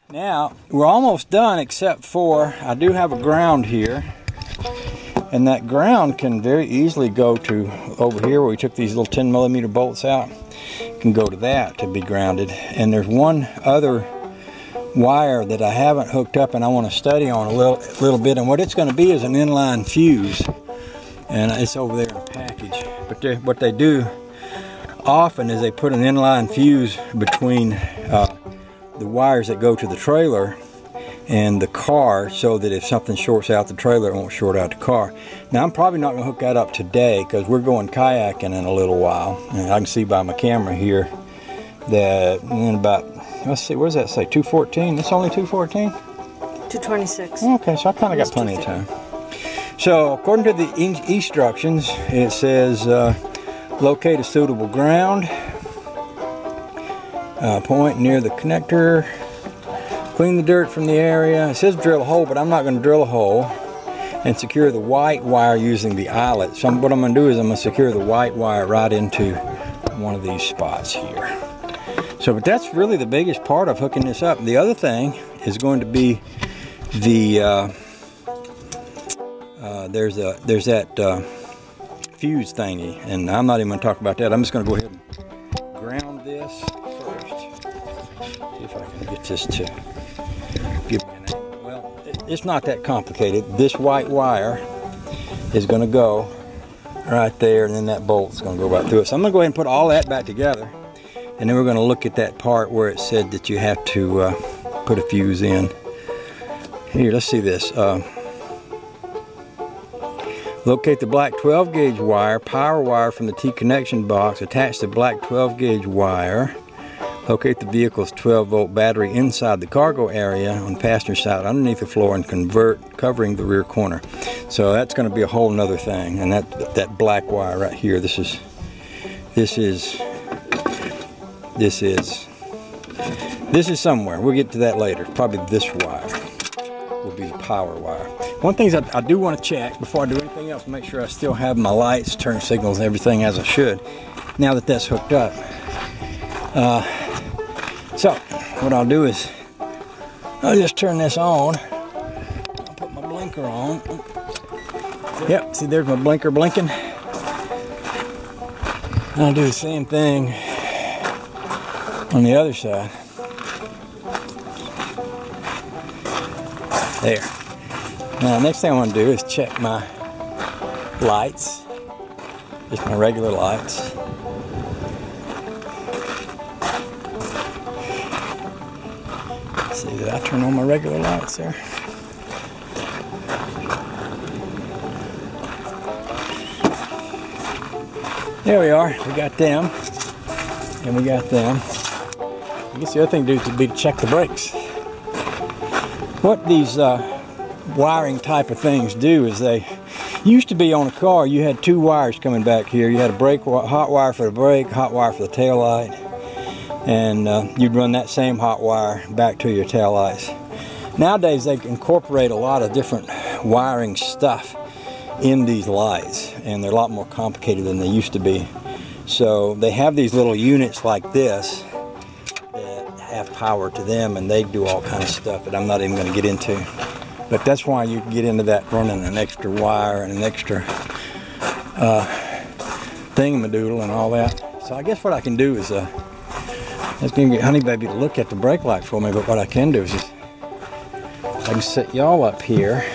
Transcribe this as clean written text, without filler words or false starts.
Now, we're almost done, except for I do have a ground here. And that ground can very easily go to over here where we took these little 10mm bolts out. It can go to that to be grounded. And there's one other wire that I haven't hooked up and I want to study on a little bit. And what it's going to be is an inline fuse. And it's over there in a package. But what they do often is they put an inline fuse between the wires that go to the trailer and the car, so that if something shorts out the trailer, it won't short out the car. Now, I'm probably not going to hook that up today because we're going kayaking in a little while. And I can see by my camera here that in about, let's see, what does that say, 214? It's only 214? 226. Okay, so I kind of got plenty of time. So, according to the instructions, it says locate a suitable ground, point near the connector, clean the dirt from the area. It says drill a hole, but I'm not going to drill a hole, and secure the white wire using the eyelet. So what I'm going to do is I'm going to secure the white wire right into one of these spots here. So, but that's really the biggest part of hooking this up. The other thing is going to be the there's that fuse thingy, and I'm not even going to talk about that. I'm just going to go ahead and ground this first. See if I can get this to give me an angle. Well, it's not that complicated. This white wire is going to go right there, and then that bolt's going to go right through it. So I'm going to go ahead and put all that back together, and then we're going to look at that part where it said that you have to put a fuse in. Here, let's see this. Locate the black 12 gauge wire, power wire from the T connection box, attach the black 12 gauge wire. Locate the vehicle's 12-volt battery inside the cargo area on the passenger side underneath the floor and covering the rear corner. So that's going to be a whole nother thing. And that black wire right here, this is somewhere. We'll get to that later. Probably this wire will be the power wire. One thing I do want to check before I do anything else, make sure I still have my lights, turn signals, and everything as I should, now that that's hooked up. So, what I'll do is, I'll just turn this on. I'll put my blinker on. Yep, see there's my blinker blinking. I'll do the same thing on the other side. There. Now, next thing I want to do is check my lights. Just my regular lights. See, did I turn on my regular lights there? There we are. We got them. And we got them. I guess the other thing to do would be to check the brakes. What these wiring type of things do is they used to be on a car, you had two wires coming back here. You had a brake, hot wire for the brake, hot wire for the tail light. And you'd run that same hot wire back to your tail lights. Nowadays they incorporate a lot of different wiring stuff in these lights, and they're a lot more complicated than they used to be. So they have these little units like this that have power to them, and they do all kinds of stuff that I'm not even going to get into. But that's why you get into that running an extra wire and an extra thingamadoodle and all that. So I guess what I can do is I was going to get Honey Baby to look at the brake light for me, but what I can do is just, I can set y'all up here